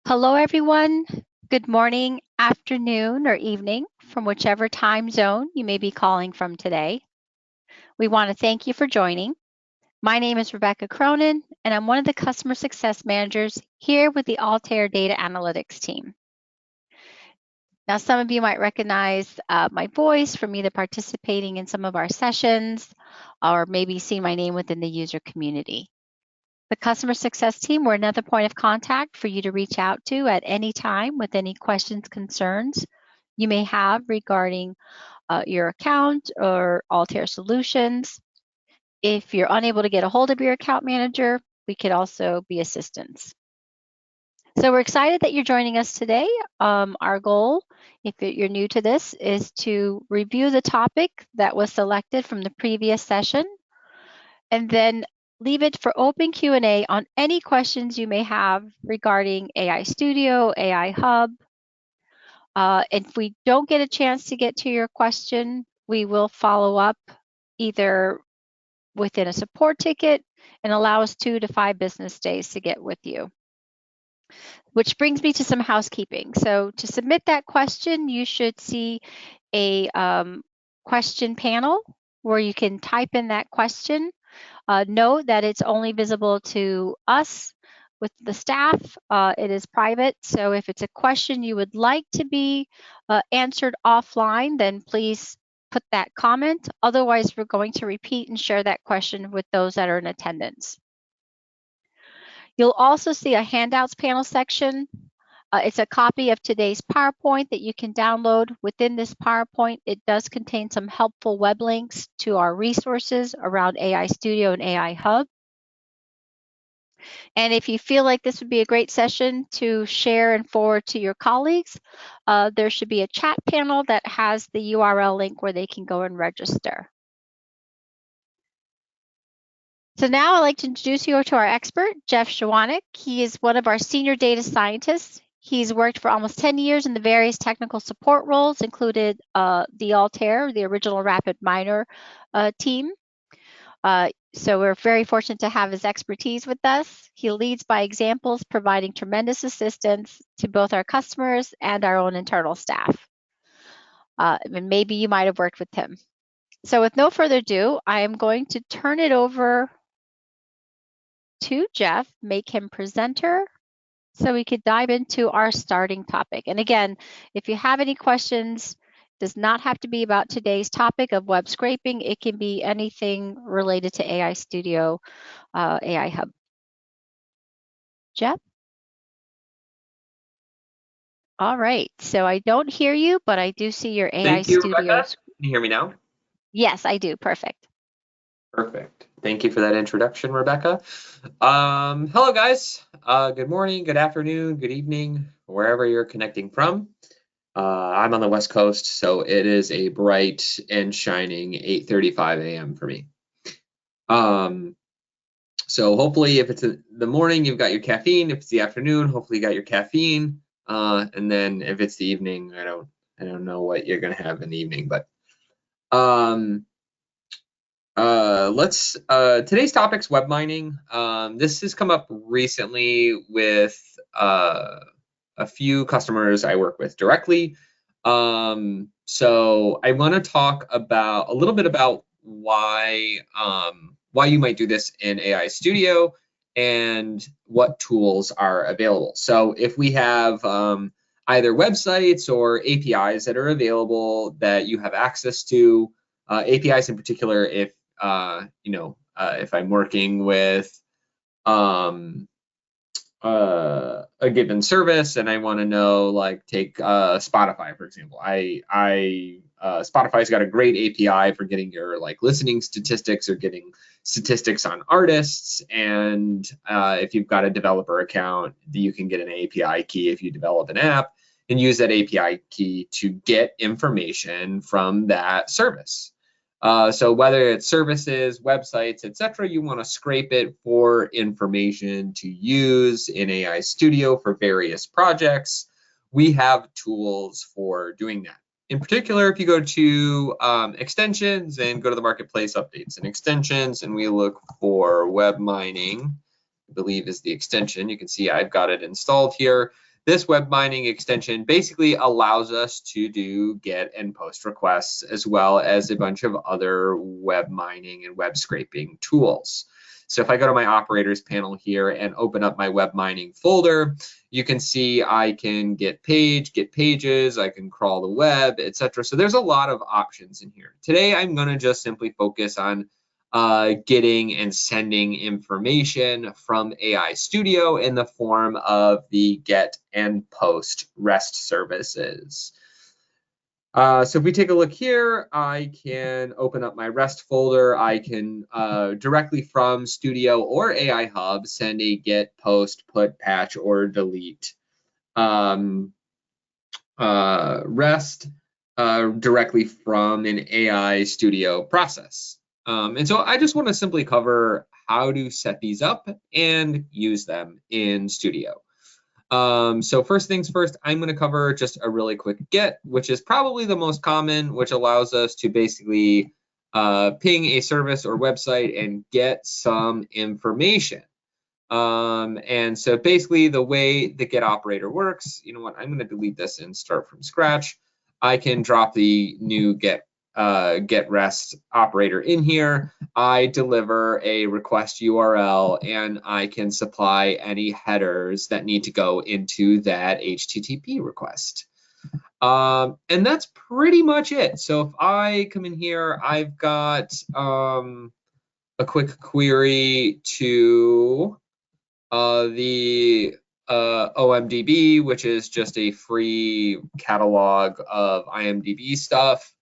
Hello, everyone. Good morning, afternoon, or evening from whichever time zone you may be calling from today. We want to thank you for joining. My name is Rebecca Cronin, and I'm one of the customer success managers here with the Altair Data Analytics team. Now, some of you might recognize my voice from either participating in some of our sessions or maybe seeing my name within the user community. The customer success team, we're another point of contact for you to reach out to at any time with any questions, concerns you may have regarding your account or Altair solutions. If you're unable to get a hold of your account manager, we could also be assistance. So we're excited that you're joining us today. Our goal, if you're new to this, is to review the topic that was selected from the previous session, and then leave it for open Q&A on any questions you may have regarding AI Studio, AI Hub. If we don't get a chance to get to your question, we will follow up either within a support ticket and allow us 2 to 5 business days to get with you. Which brings me to some housekeeping. So to submit that question, you should see a question panel where you can type in that question. Note that it's only visible to us with the staff. It is private, so if it's a question you would like to be answered offline, then please put that comment. Otherwise, we're going to repeat and share that question with those that are in attendance. You'll also see a handouts panel section. It's a copy of today's PowerPoint that you can download. Within this PowerPoint, it does contain some helpful web links to our resources around AI Studio and AI Hub. And if you feel like this would be a great session to share and forward to your colleagues, there should be a chat panel that has the URL link where they can go and register. So now I'd like to introduce you to our expert, Jeff Chowaniec. He is one of our senior data scientists. He's worked for almost 10 years in the various technical support roles, included the Altair, the original RapidMiner team. So we're very fortunate to have his expertise with us. He leads by examples, providing tremendous assistance to both our customers and our own internal staff. And maybe you might have worked with him. So with no further ado, I am going to turn it over to Jeff, make him presenter, so we could dive into our starting topic. And again, if you have any questions, it does not have to be about today's topic of web scraping. It can be anything related to AI Studio, AI Hub. Jeff? All right, so I don't hear you, but I do see your AI Thank you, Studio. Rebecca. Can you hear me now? Yes, I do. Perfect. Perfect. Thank you for that introduction, Rebecca. Hello, guys. Good morning, good afternoon, good evening, wherever you're connecting from. I'm on the West Coast, so it is a bright and shining 8:35 a.m. for me. So hopefully, if it's the morning, you've got your caffeine. If it's the afternoon, hopefully you got your caffeine. And then if it's the evening, I don't know what you're gonna have in the evening, but today's topic's web mining. This has come up recently with a few customers I work with directly. So I want to talk about a little bit about why you might do this in AI Studio and what tools are available. So if we have either websites or APIs that are available that you have access to, APIs in particular, if if I'm working with a given service and I want to know, like, take Spotify, for example. Spotify's got a great API for getting your listening statistics or getting statistics on artists. And if you've got a developer account, you can get an API key if you develop an app and use that API key to get information from that service. So whether it's services, websites, etc., you want to scrape it for information to use in AI Studio for various projects. We have tools for doing that. In particular, if you go to extensions and go to the marketplace updates and extensions, and we look for web mining, I believe is the extension. You can see I've got it installed here. This web mining extension basically allows us to do GET and POST requests, as well as a bunch of other web mining and web scraping tools. So if I go to my operators panel here and open up my web mining folder, you can see I can get pages, I can crawl the web, etc. So there's a lot of options in here. Today, I'm going to just simply focus on getting and sending information from AI Studio in the form of the GET and POST REST services. So if we take a look here, I can open up my REST folder. I can directly from Studio or AI Hub send a GET, POST, put, patch, or delete REST directly from an AI Studio process. And so I just want to simply cover how to set these up and use them in Studio. So first things first, I'm going to cover just a really quick GET, which is probably the most common, which allows us to basically ping a service or website and get some information. And so basically the way the GET operator works, you know what, I'm going to delete this and start from scratch. I can drop the new GET REST operator in here. I deliver a request URL and I can supply any headers that need to go into that HTTP request. And that's pretty much it. So if I come in here, I've got a quick query to the OMDB, which is just a free catalog of IMDb stuff.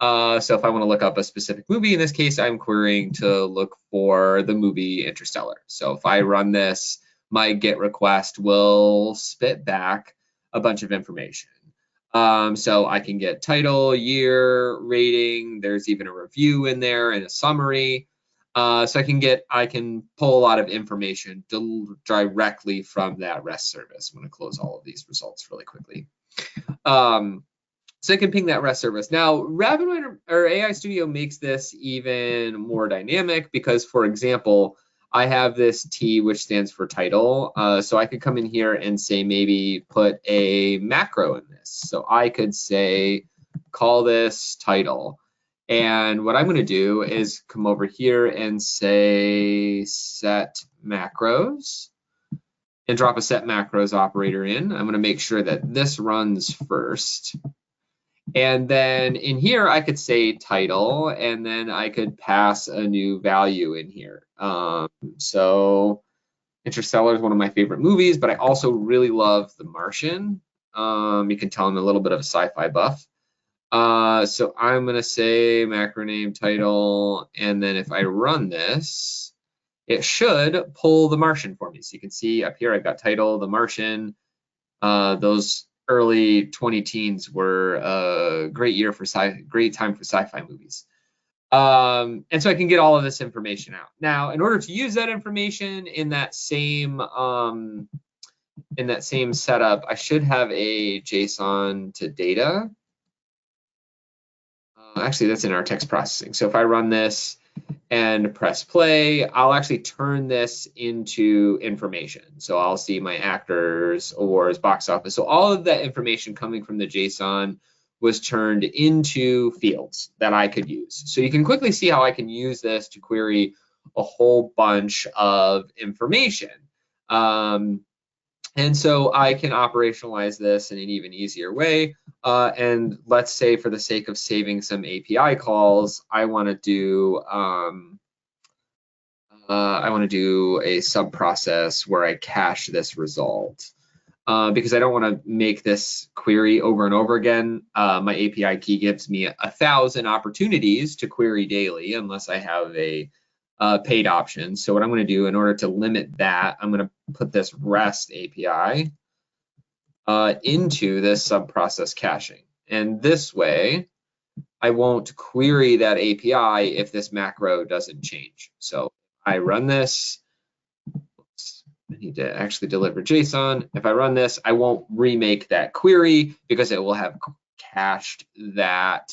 So if I want to look up a specific movie, in this case, I'm querying to look for the movie Interstellar. So if I run this, my GET request will spit back a bunch of information. So I can get title, year, rating. There's even a review in there and a summary. So I can pull a lot of information directly from that REST service. I'm going to close all of these results really quickly. So I can ping that REST service. Now, RapidMiner or AI Studio makes this even more dynamic because, for example, I have this T, which stands for title. So I could come in here and say maybe put a macro in this. So I could say call this title. And what I'm going to do is come over here and say set macros and drop a set macros operator in. I'm going to make sure that this runs first. And then in here, I could say title, and then I could pass a new value in here. So Interstellar is one of my favorite movies, but I also really love The Martian. You can tell I'm a little bit of a sci-fi buff. So I'm going to say macro name title, and then if I run this, it should pull The Martian for me. So you can see up here, I've got title, The Martian. Those early 2010s were a great time for sci-fi movies. And so I can get all of this information out. Now, in order to use that information in that same setup, I should have a JSON to data. Actually, that's in our text processing. So if I run this and press play, I'll actually turn this into information. So I'll see my actors, awards, box office. So all of that information coming from the JSON was turned into fields that I could use. So you can quickly see how I can use this to query a whole bunch of information. And so I can operationalize this in an even easier way. And let's say for the sake of saving some API calls, I want to do a sub process where I cache this result. Because I don't want to make this query over and over again. My API key gives me 1,000 opportunities to query daily unless I have a paid option. So what I'm going to do in order to limit that, I'm going to put this REST API into this sub-process caching. And this way, I won't query that API if this macro doesn't change. So I run this. I need to actually deliver JSON. If I run this, I won't remake that query because it will have cached that.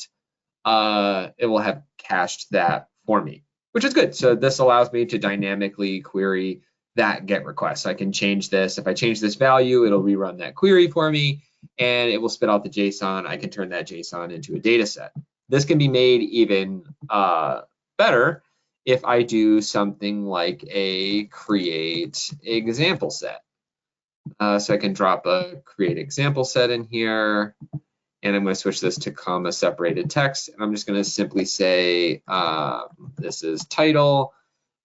It will have cached that for me, which is good. So this allows me to dynamically query that GET request. So I can change this. If I change this value, it'll rerun that query for me, and it will spit out the JSON. I can turn that JSON into a data set. This can be made even better if I do something like a create example set. So I can drop a create example set in here, and I'm going to switch this to comma separated text. And I'm just going to simply say this is title.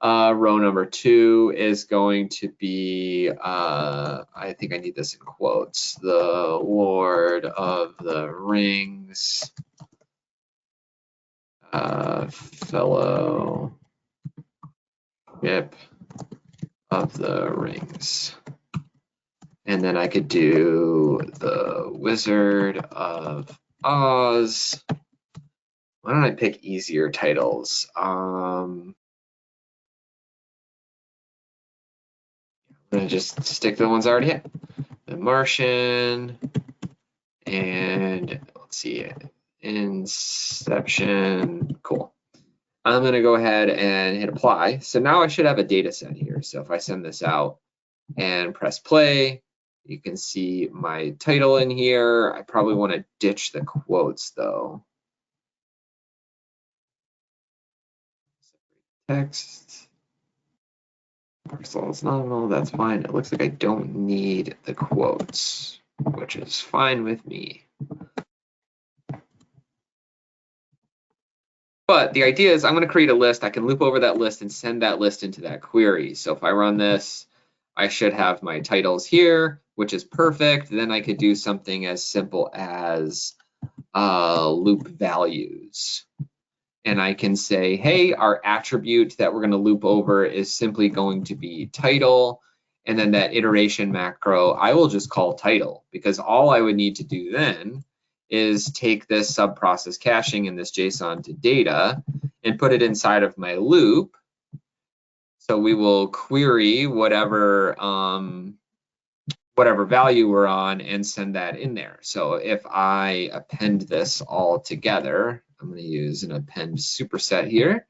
Row number 2 is going to be, I think I need this in quotes, the Lord of the Rings, Fellowship of the Rings. And then I could do the Wizard of Oz. Why don't I pick easier titles? I'm gonna just stick to the ones I already have. The Martian, and let's see, Inception. Cool. I'm gonna go ahead and hit apply. So now I should have a data set here. So if I send this out and press play, you can see my title in here. I probably want to ditch the quotes though. Text. Parcel is nominal, that's fine. It looks like I don't need the quotes, which is fine with me. But the idea is I'm going to create a list. I can loop over that list and send that list into that query. So if I run this, I should have my titles here, which is perfect. Then I could do something as simple as loop values. And I can say, hey, our attribute that we're going to loop over is simply going to be title. And then that iteration macro, I will just call title, because all I would need to do then is take this sub-process caching and this JSON to data and put it inside of my loop. So we will query whatever value we're on and send that in there. So if I append this all together, I'm going to use an append superset here.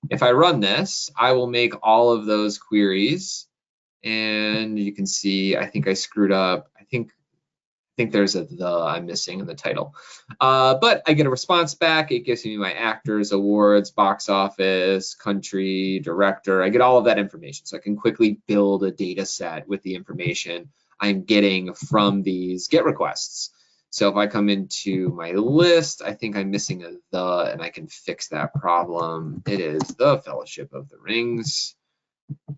If I run this, I will make all of those queries, and you can see, I think I screwed up. I think there's a the I'm missing in the title. But I get a response back. It gives me my actors, awards, box office, country, director. I get all of that information. So I can quickly build a data set with the information I'm getting from these GET requests. So if I come into my list, I think I'm missing a the, and I can fix that problem. It is the Fellowship of the Rings.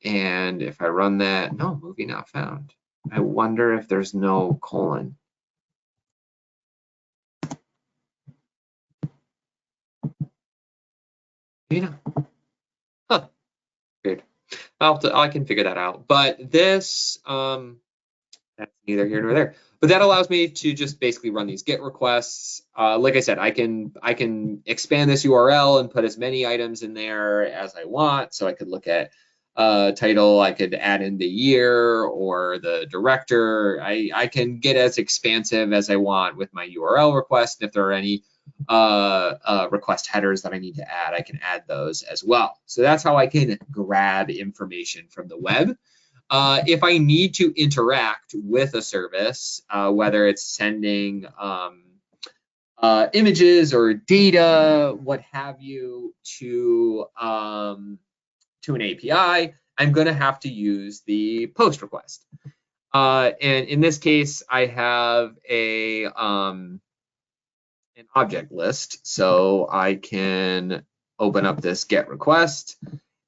And if I run that, no, movie not found. I wonder if there's no colon. Maybe not. Huh. Weird. I can figure that out. But this, that's neither here nor there. But that allows me to just basically run these GET requests. Like I said, I can expand this URL and put as many items in there as I want. So I could look at title, I could add in the year or the director. I can get as expansive as I want with my URL request. If there are any request headers that I need to add, I can add those as well. So that's how I can grab information from the web. If I need to interact with a service, whether it's sending images or data, what have you, to an API, I'm going to have to use the post request. And in this case, I have an object list, so I can open up this GET request,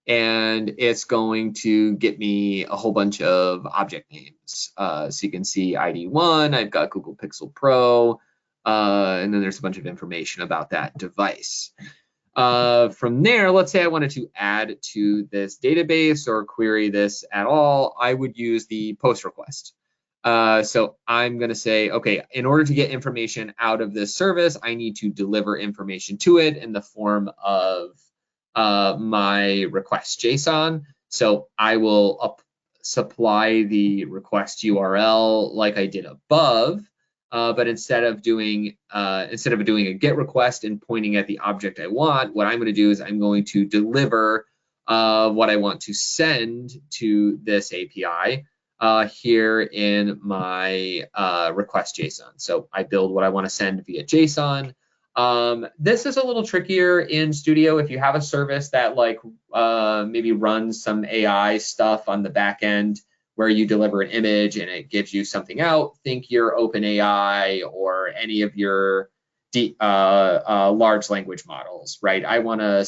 and it's going to get me a whole bunch of object names. So you can see ID1, I've got Google Pixel Pro, and then there's a bunch of information about that device. From there, let's say I wanted to add to this database or query this at all, I would use the post request. So I'm going to say, okay, in order to get information out of this service, I need to deliver information to it in the form of my request JSON. So I will supply the request URL like I did above. But instead of doing a GET request and pointing at the object I want, what I'm going to do is I'm going to deliver what I want to send to this API here in my request JSON. So I build what I want to send via JSON. This is a little trickier in Studio if you have a service that like maybe runs some AI stuff on the back end where you deliver an image and it gives you something out. Think your OpenAI or any of your large language models, right? I want to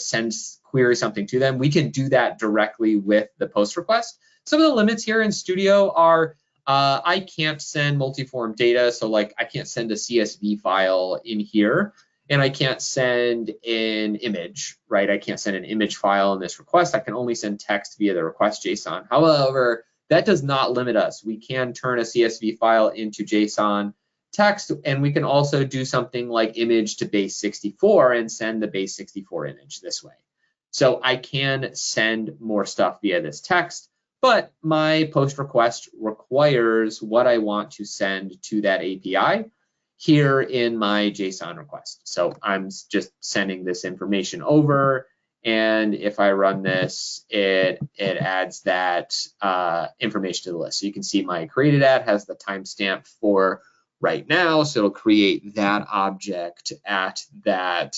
query something to them. We can do that directly with the post request. Some of the limits here in Studio are I can't send multiform data. So like I can't send a CSV file in here and I can't send an image, right? I can't send an image file in this request. I can only send text via the request JSON. However, that does not limit us. We can turn a CSV file into JSON text, and we can also do something like image to base 64 and send the base 64 image this way. So I can send more stuff via this text, but my post request requires what I want to send to that API here in my JSON request. So I'm just sending this information over, and if I run this, it adds that information to the list. So you can see my created at has the timestamp for right now, so it'll create that object at that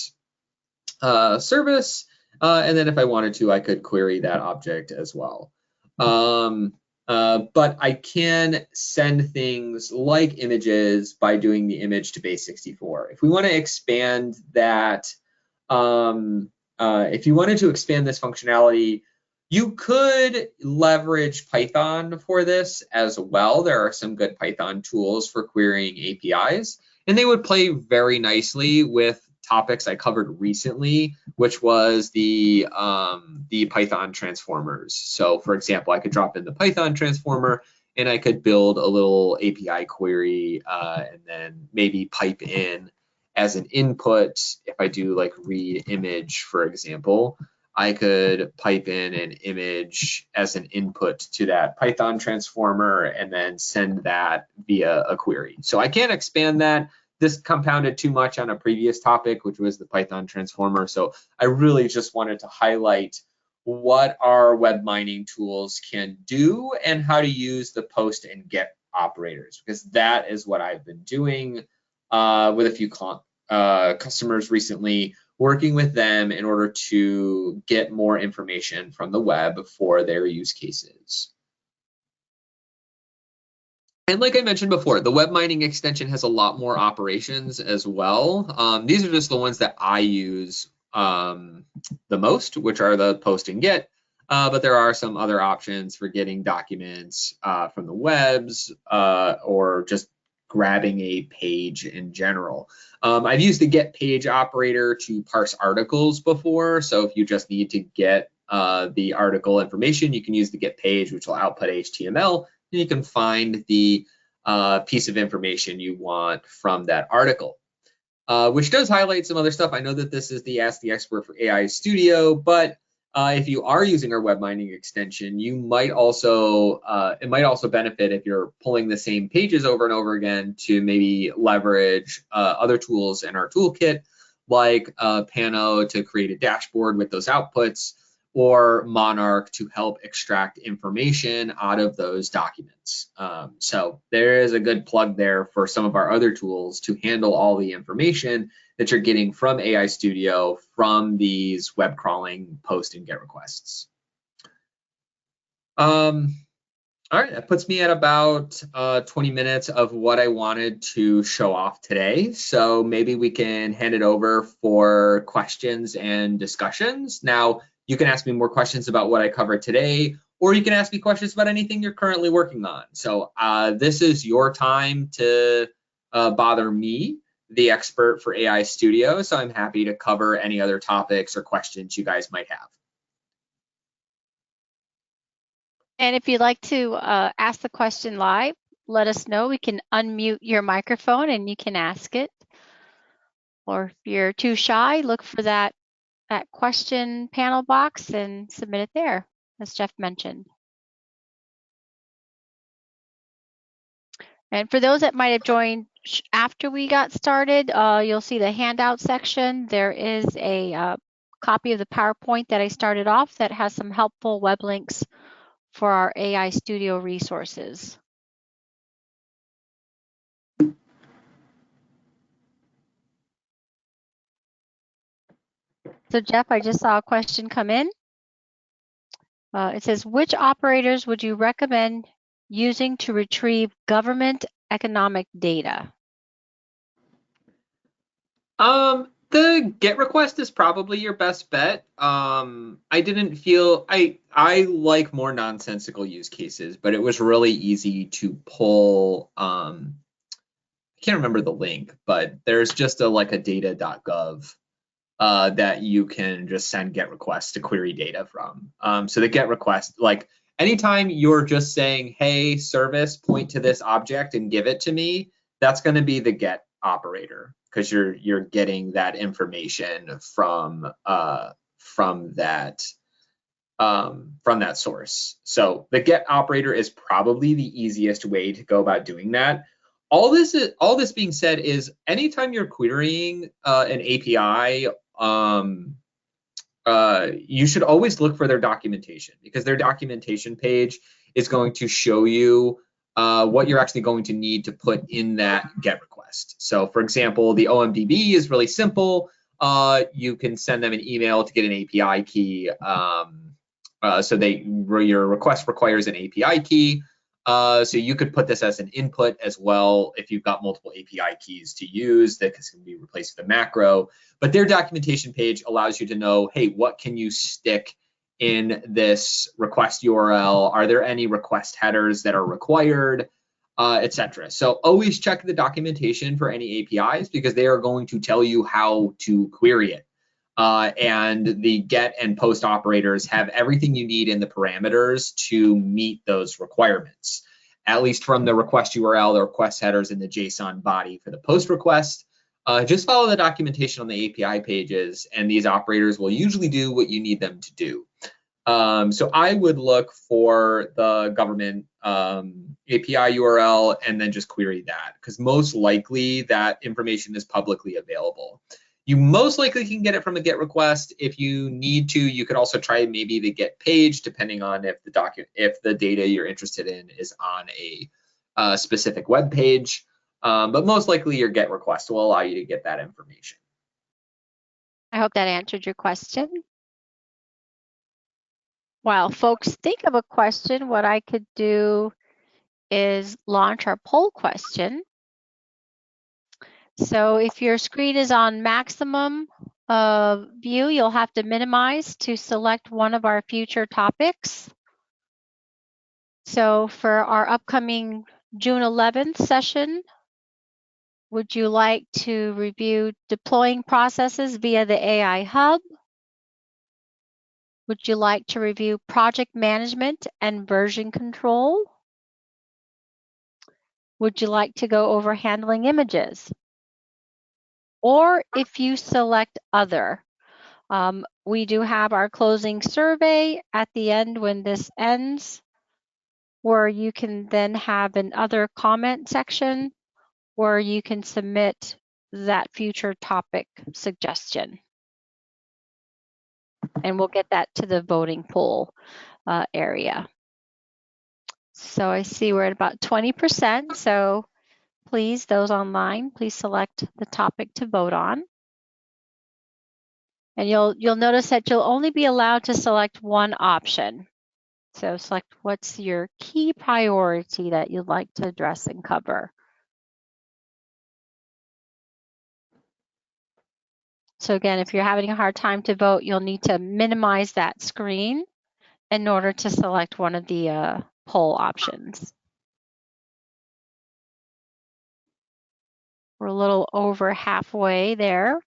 service, and then if I wanted to, I could query that object as well. But I can send things like images by doing the image to base 64. If we want to expand that, if you wanted to expand this functionality, you could leverage Python for this as well. There are some good Python tools for querying APIs, and they would play very nicely with topics I covered recently, which was the Python transformers. So for example, I could drop in the Python transformer and I could build a little API query and then maybe pipe in as an input. If I do like read image, for example, I could pipe in an image as an input to that Python transformer and then send that via a query. So I can't expand that. This compounded too much on a previous topic, which was the Python transformer. So I really just wanted to highlight what our web mining tools can do and how to use the post and get operators, because that is what I've been doing with a few customers recently, working with them in order to get more information from the web for their use cases. And like I mentioned before, the web mining extension has a lot more operations as well. These are just the ones that I use the most, which are the post and get. But there are some other options for getting documents from the webs or just grabbing a page in general. I've used the get page operator to parse articles before. So if you just need to get the article information, you can use the get page, which will output HTML. And you can find the piece of information you want from that article, which does highlight some other stuff. I know that this is the Ask the Expert for AI Studio, but if you are using our web mining extension, you might also it might also benefit if you're pulling the same pages over and over again to maybe leverage other tools in our toolkit, like Pano to create a dashboard with those outputs, or Monarch to help extract information out of those documents. So there is a good plug there for some of our other tools to handle all the information that you're getting from AI Studio from these web crawling post and get requests. All right, that puts me at about 20 minutes of what I wanted to show off today. So maybe we can hand it over for questions and discussions. Now, you can ask me more questions about what I covered today, or you can ask me questions about anything you're currently working on. So this is your time to bother me, the expert for AI Studio. So I'm happy to cover any other topics or questions you guys might have. And if you'd like to ask the question live, let us know. We can unmute your microphone and you can ask it. Or if you're too shy, look for that question panel box and submit it there, as Jeff mentioned. And for those that might have joined after we got started, you'll see the handout section. There is a copy of the PowerPoint that I started off that has some helpful web links for our AI Studio resources. So Jeff, I just saw a question come in. It says, which operators would you recommend using to retrieve government economic data? The GET request is probably your best bet. I didn't feel I like more nonsensical use cases, but it was really easy to pull. I can't remember the link, but there's just a data.gov that you can just send GET requests to query data from. So the GET request, like anytime you're just saying, "Hey, service, point to this object and give it to me," that's going to be the GET operator, because you're getting that information from that source. So the GET operator is probably the easiest way to go about doing that. All this being said is anytime you're querying an API, you should always look for their documentation, because their documentation page is going to show you what you're actually going to need to put in that GET request. So for example, the OMDB is really simple. You can send them an email to get an API key. So your request requires an API key. So you could put this as an input as well if you've got multiple API keys to use that can be replaced with a macro. But their documentation page allows you to know, hey, what can you stick in this request URL? Are there any request headers that are required, etc. So always check the documentation for any APIs, because they are going to tell you how to query it. And the GET and POST operators have everything you need in the parameters to meet those requirements, at least from the request URL, the request headers, and the JSON body for the POST request. Just follow the documentation on the API pages, and these operators will usually do what you need them to do. So I would look for the government API URL and then just query that, because most likely that information is publicly available. You most likely can get it from a GET request. If you need to, you could also try maybe the GET page, depending on if the data you're interested in is on a specific web page. But most likely your GET request will allow you to get that information. I hope that answered your question. While folks think of a question, what I could do is launch our poll question. So if your screen is on maximum view, you'll have to minimize to select one of our future topics. So for our upcoming June 11th session, would you like to review deploying processes via the AI Hub? Would you like to review project management and version control? Would you like to go over handling images? Or if you select other, we do have our closing survey at the end when this ends, where you can then have an other comment section where you can submit that future topic suggestion. And we'll get that to the voting poll area. So I see we're at about 20%. So please, those online, please select the topic to vote on. And you'll notice that you'll only be allowed to select one option. So select what's your key priority that you'd like to address and cover. So again, if you're having a hard time to vote, you'll need to minimize that screen in order to select one of the poll options. We're a little over halfway there.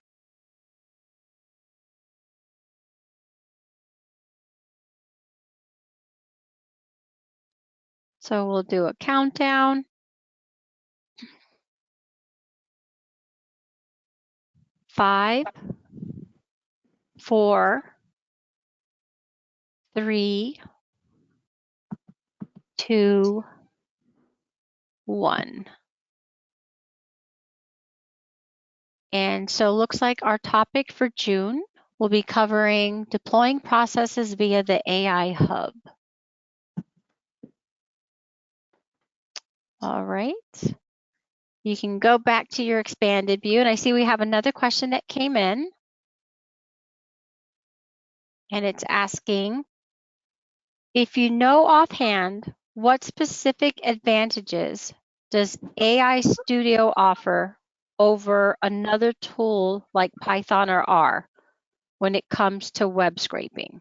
So we'll do a countdown. 5, 4, 3, 2, 1. And so it looks like our topic for June we'll be covering deploying processes via the AI Hub. All right. You can go back to your expanded view, and I see we have another question that came in. And it's asking, if you know offhand, what specific advantages does AI Studio offer over another tool like Python or R when it comes to web scraping?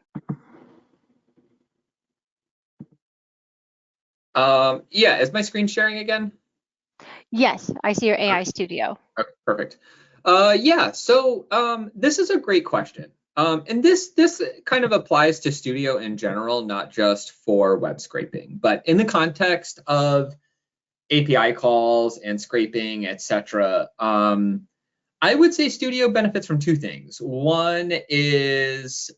Yeah, is my screen sharing again? Yes, I see your AI Studio. Okay, perfect. Yeah, so this is a great question. And this kind of applies to Studio in general, not just for web scraping, but in the context of API calls and scraping, etc. I would say Studio benefits from two things. One is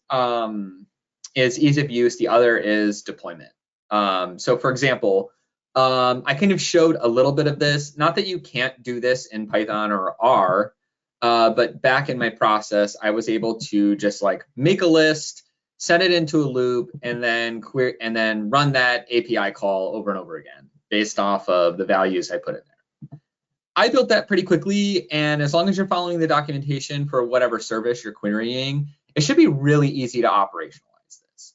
ease of use. The other is deployment. So for example, I kind of showed a little bit of this. Not that you can't do this in Python or R, but back in my process, I was able to just like make a list, set it into a loop, and then run that API call over and over again based off of the values I put in there. I built that pretty quickly, and as long as you're following the documentation for whatever service you're querying, it should be really easy to operationalize this.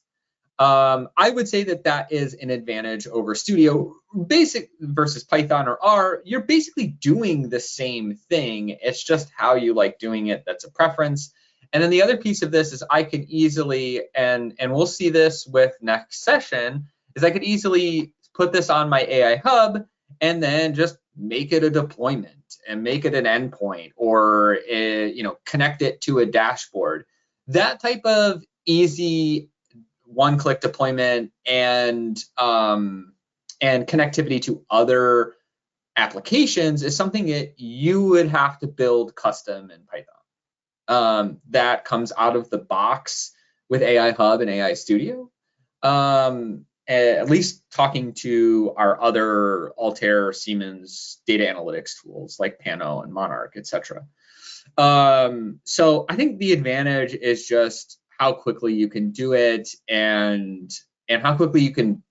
I would say that that is an advantage over Studio. Basic versus Python or R, you're basically doing the same thing. It's just how you like doing it that's a preference. And then the other piece of this is I could easily, and we'll see this with next session, is I could easily put this on my AI Hub and then just make it a deployment and make it an endpoint, or connect it to a dashboard. That type of easy one-click deployment and connectivity to other applications is something that you would have to build custom in Python. That comes out of the box with AI Hub and AI Studio. At least talking to our other Altair Siemens data analytics tools like Pano and Monarch, etc. So I think the advantage is just how quickly you can do it and how quickly you can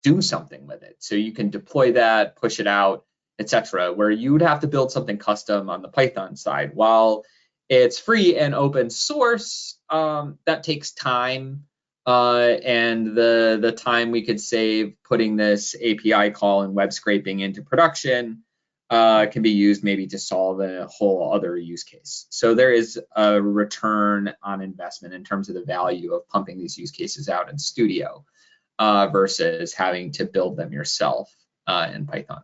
do something with it. So you can deploy that, push it out, etc. Where you would have to build something custom on the Python side. While it's free and open source, that takes time. And the time we could save putting this API call and web scraping into production can be used maybe to solve a whole other use case. So there is a return on investment in terms of the value of pumping these use cases out in Studio versus having to build them yourself in Python.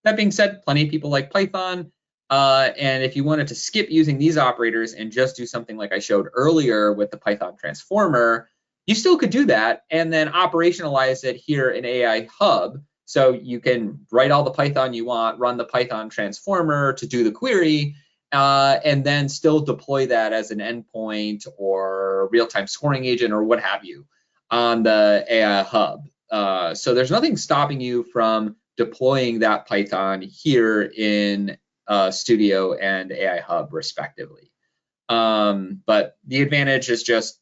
That being said, plenty of people like Python. And if you wanted to skip using these operators and just do something like I showed earlier with the Python transformer, you still could do that and then operationalize it here in AI Hub. So you can write all the Python you want, run the Python transformer to do the query, and then still deploy that as an endpoint or real-time scoring agent or what have you on the AI Hub. So there's nothing stopping you from deploying that Python here in Studio and AI Hub respectively. But the advantage is just,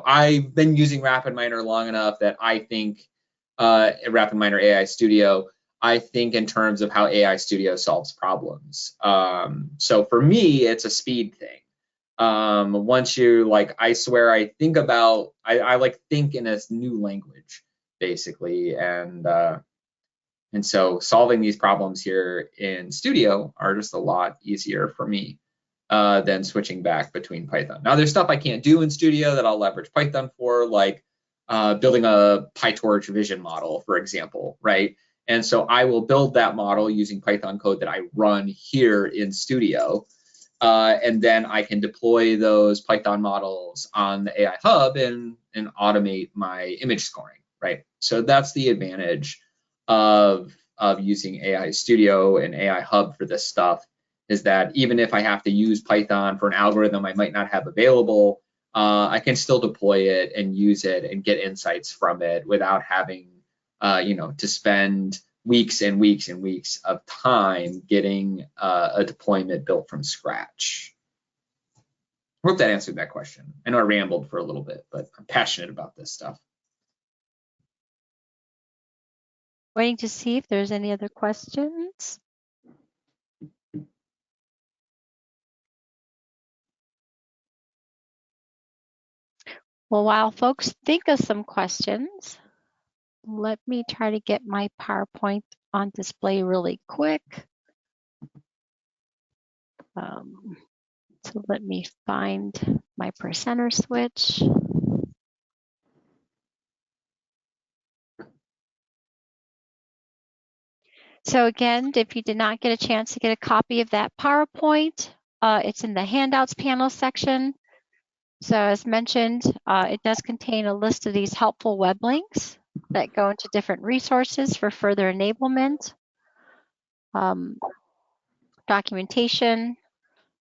I've been using RapidMiner long enough that I think RapidMiner AI Studio, I think in terms of how AI Studio solves problems. So for me, it's a speed thing. Once you I swear I think about, I like think in a new language basically, and so solving these problems here in Studio are just a lot easier for me than switching back between Python. Now there's stuff I can't do in Studio that I'll leverage Python for, like building a PyTorch vision model, for example, right? And so I will build that model using Python code that I run here in Studio. And then I can deploy those Python models on the AI Hub and automate my image scoring, right? So that's the advantage of using AI Studio and AI Hub for this stuff, is that even if I have to use Python for an algorithm I might not have available, I can still deploy it and use it and get insights from it without having to spend weeks and weeks and weeks of time getting a deployment built from scratch. I hope that answered that question. I know I rambled for a little bit, but I'm passionate about this stuff. Waiting to see if there's any other questions. Well, while folks think of some questions, let me try to get my PowerPoint on display really quick. So let me find my presenter switch. So again, if you did not get a chance to get a copy of that PowerPoint, it's in the handouts panel section. So as mentioned, it does contain a list of these helpful web links that go into different resources for further enablement, documentation.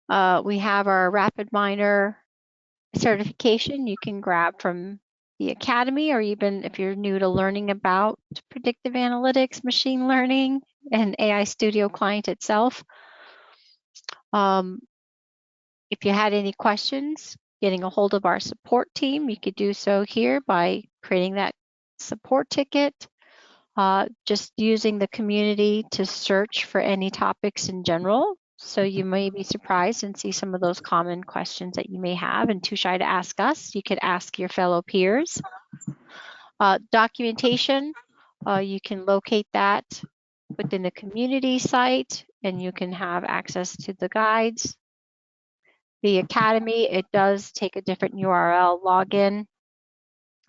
We have our RapidMiner certification you can grab from the Academy, or even if you're new to learning about predictive analytics, machine learning, and AI Studio client itself. If you had any questions, getting a hold of our support team, you could do so here by creating that support ticket, just using the community to search for any topics in general. So you may be surprised and see some of those common questions that you may have, and too shy to ask us, you could ask your fellow peers. Documentation, you can locate that within the community site, and you can have access to the guides. The Academy, it does take a different URL login.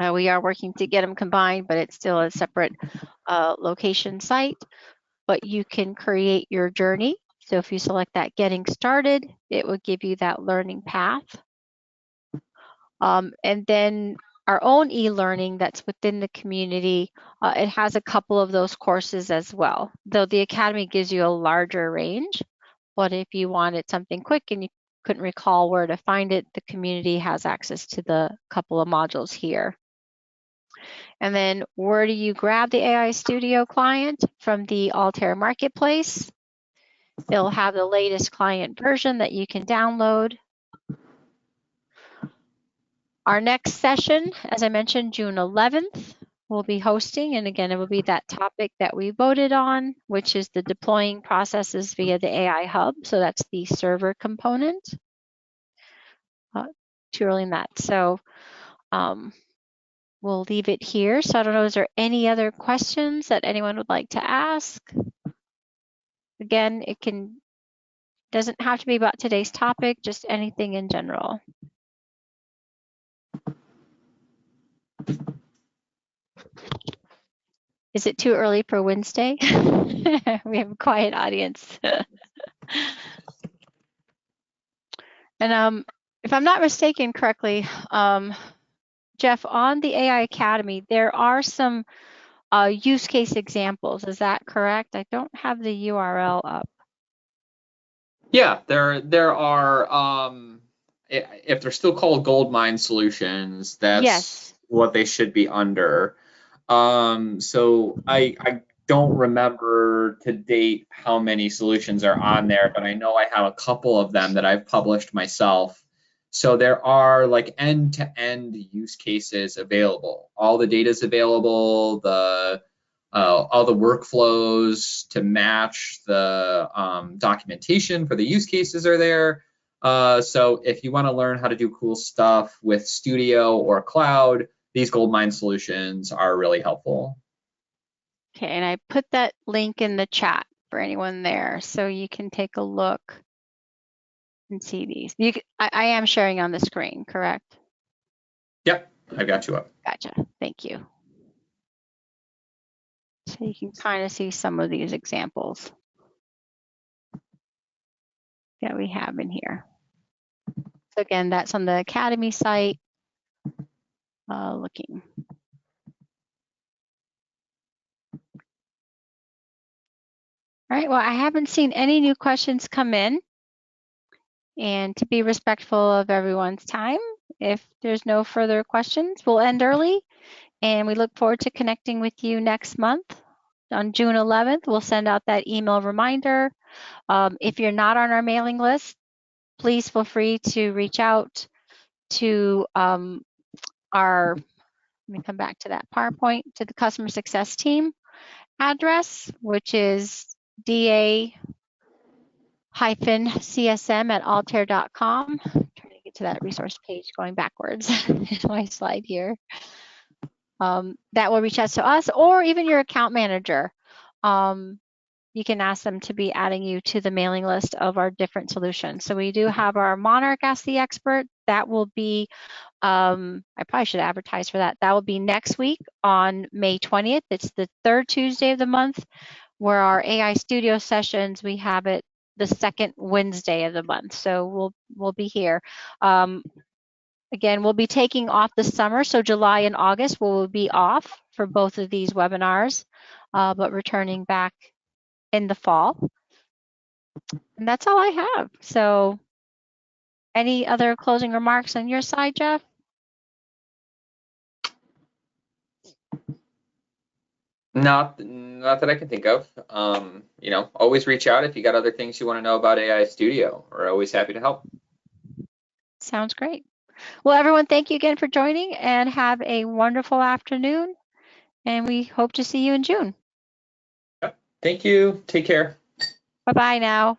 We are working to get them combined, but it's still a separate location site. But you can create your journey. So if you select that getting started, it will give you that learning path. And then our own e-learning that's within the community, it has a couple of those courses as well, though the Academy gives you a larger range. But if you wanted something quick and you couldn't recall where to find it, the community has access to the couple of modules here. And then where do you grab the AI Studio client? From the Altair Marketplace. It'll have the latest client version that you can download. Our next session, as I mentioned, June 11th, we'll be hosting, and again, it will be that topic that we voted on, which is the deploying processes via the AI Hub. So that's the server component. Too early in that. So we'll leave it here. So I don't know, is there any other questions that anyone would like to ask? Again, it doesn't have to be about today's topic, just anything in general. Is it too early for Wednesday? We have a quiet audience. And if I'm not mistaken correctly, Jeff, on the AI Academy, there are some use case examples. Is that correct? I don't have the URL up. Yeah, there are. If they're still called goldmine solutions, that's Yes. what they should be under. So I don't remember to date how many solutions are on there, but I know I have a couple of them that I've published myself. So there are like end-to-end use cases available. All the data is available. All the workflows to match the documentation for the use cases are there. So if you want to learn how to do cool stuff with Studio or Cloud, these goldmine solutions are really helpful. Okay, and I put that link in the chat for anyone there, so you can take a look and see these. I am sharing on the screen, correct? Yep, I got you up. Gotcha, thank you. So you can kind of see some of these examples that we have in here. So again, that's on the Academy site. Looking. All right, well, I haven't seen any new questions come in. And to be respectful of everyone's time, if there's no further questions, we'll end early. And we look forward to connecting with you next month. On June 11th, we'll send out that email reminder. If you're not on our mailing list, please feel free to reach out to our, let me come back to that PowerPoint, to the customer success team address, which is da-csm@altair.com. Trying to get to that resource page going backwards in my slide here. That will reach out to us, or even your account manager. You can ask them to be adding you to the mailing list of our different solutions. So we do have our Monarch Ask the Expert. That will be, I probably should advertise for that. That will be next week on May 20th. It's the third Tuesday of the month, where our AI Studio sessions, we have it the second Wednesday of the month. So we'll be here. Again, we'll be taking off the summer, so July and August will be off for both of these webinars, but returning back in the fall. And that's all I have. So any other closing remarks on your side, Jeff? Not that I can think of. Always reach out if you got other things you want to know about AI Studio. We're always happy to help. Sounds great. Well, everyone, thank you again for joining, and have a wonderful afternoon. And we hope to see you in June. Thank you. Take care. Bye-bye now.